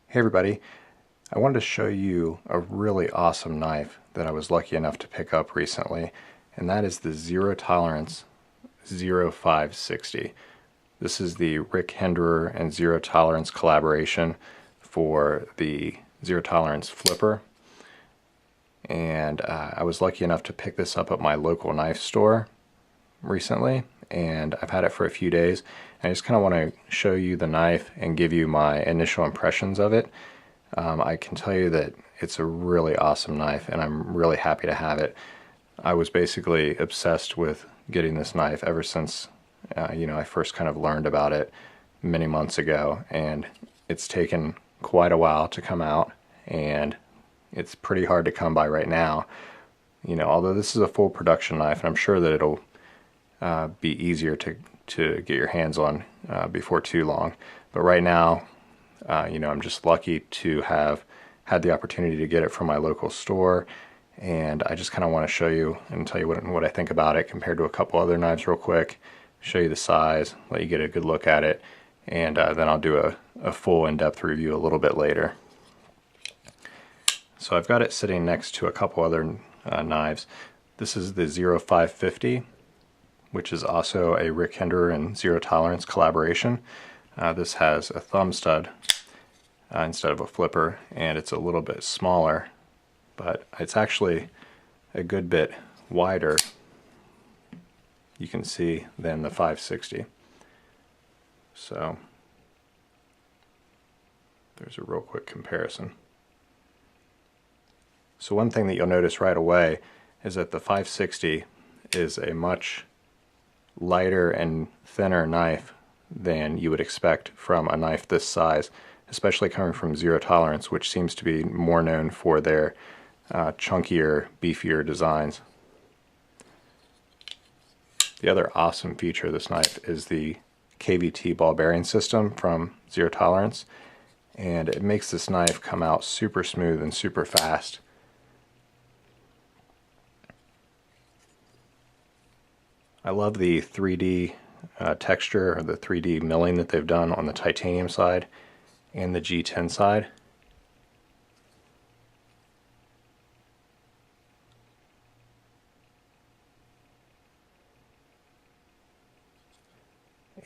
Hey everybody, I wanted to show you a really awesome knife that I was lucky enough to pick up recently, and that is the Zero Tolerance 0560. This is the Rick Henderer and Zero Tolerance collaboration for the Zero Tolerance Flipper, and I was lucky enough to pick this up at my local knife store recently, and I've had it for a few days. I just kind of want to show you the knife and give you my initial impressions of it. I can tell you that it's a really awesome knife, and I'm really happy to have it. I was basically obsessed with getting this knife ever since I first kind of learned about it many months ago, and it's taken quite a while to come out, and it's pretty hard to come by right now. Although this is a full production knife, and I'm sure that it'll be easier to get your hands on before too long. But right now, I'm just lucky to have had the opportunity to get it from my local store, and I just kind of want to show you and tell you what I think about it compared to a couple other knives real quick, show you the size, let you get a good look at it, and then I'll do a full in-depth review a little bit later. So I've got it sitting next to a couple other knives. This is the 0550, which is also a Rick Henderer and Zero Tolerance collaboration. This has a thumb stud instead of a flipper, and it's a little bit smaller, but it's actually a good bit wider, you can see, than the 560. So there's a real quick comparison. So one thing that you'll notice right away is that the 560 is a much lighter and thinner knife than you would expect from a knife this size, especially coming from Zero Tolerance, which seems to be more known for their chunkier, beefier designs. The other awesome feature of this knife is the KVT ball bearing system from Zero Tolerance, and it makes this knife come out super smooth and super fast. I love the 3D texture, or the 3D milling that they've done on the titanium side and the G10 side.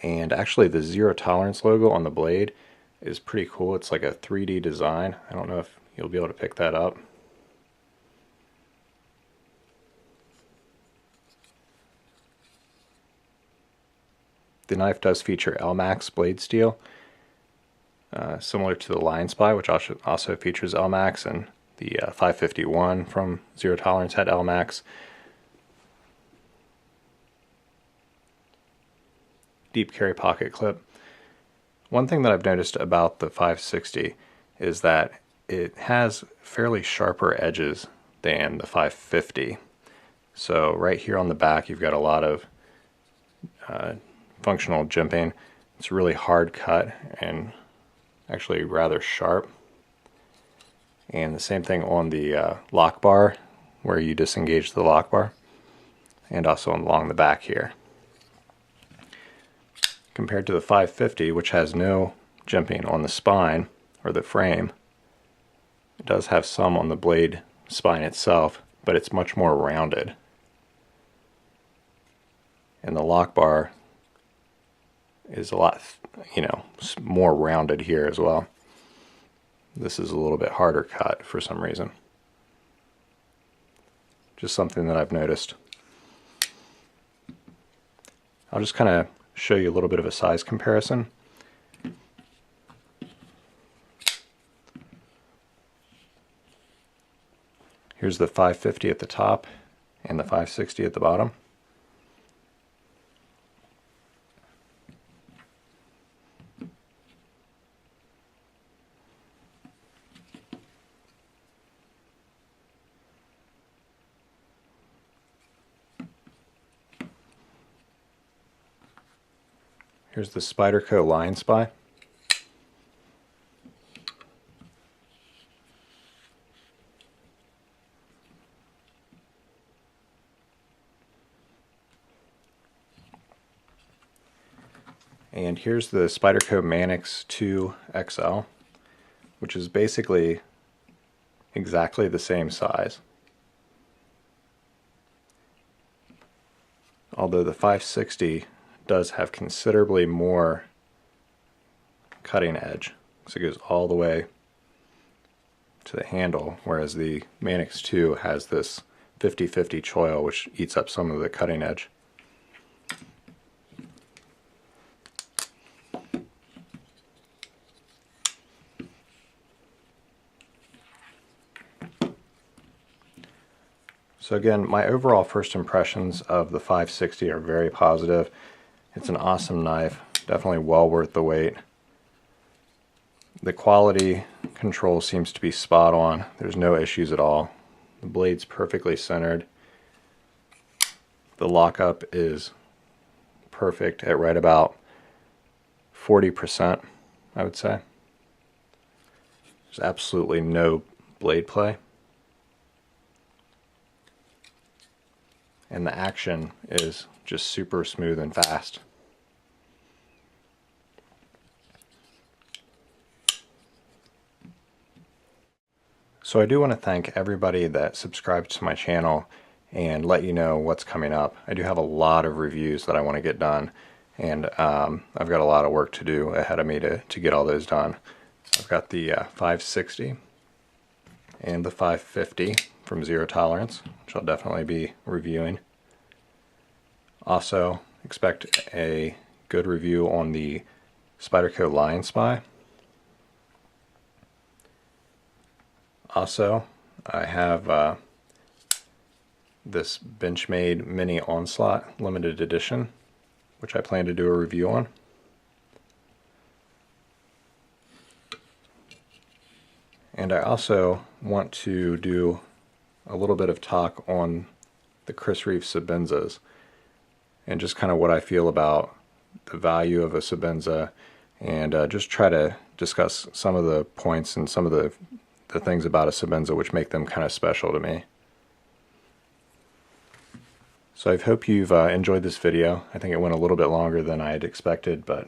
And actually the Zero Tolerance logo on the blade is pretty cool. It's like a 3D design. I don't know if you'll be able to pick that up. The knife does feature Elmax blade steel, similar to the Lion Spy, which also features Elmax, and the 551 from Zero Tolerance had Elmax. Deep carry pocket clip. One thing that I've noticed about the 560 is that it has fairly sharper edges than the 550. So right here on the back you've got a lot of functional jimping. It's really hard cut and actually rather sharp. And the same thing on the lock bar, where you disengage the lock bar, and also along the back here. Compared to the 550, which has no jimping on the spine or the frame, it does have some on the blade spine itself, but it's much more rounded. And the lock bar is a lot, more rounded here as well. This is a little bit harder cut for some reason. Just something that I've noticed. I'll just kind of show you a little bit of a size comparison. Here's the 550 at the top and the 560 at the bottom. Here's the Spyderco Lion Spy. And here's the Spyderco Manix 2 XL. which is basically exactly the same size. Although the 560 does have considerably more cutting edge, so it goes all the way to the handle, whereas the Manix 2 has this 50-50 choil, which eats up some of the cutting edge. So again, my overall first impressions of the 560 are very positive. It's an awesome knife, definitely well worth the wait. The quality control seems to be spot on. There's no issues at all. The blade's perfectly centered. The lockup is perfect at right about 40%, I would say. There's absolutely no blade play. And the action is just super smooth and fast. So I do want to thank everybody that subscribed to my channel and let you know what's coming up. I do have a lot of reviews that I want to get done, and I've got a lot of work to do ahead of me to get all those done. I've got the 560 and the 550 from Zero Tolerance, which I'll definitely be reviewing. Also, expect a good review on the Spyderco Lion Spy. Also, I have this Benchmade Mini Onslaught limited edition, which I plan to do a review on. And I also want to do a little bit of talk on the Chris Reeve Sebenzas and just kind of what I feel about the value of a Sebenza, and just try to discuss some of the points and some of the things about a Sebenza which make them kind of special to me. So I hope you've enjoyed this video. I think it went a little bit longer than I had expected, but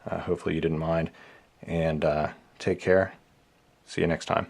hopefully you didn't mind. And take care. See you next time.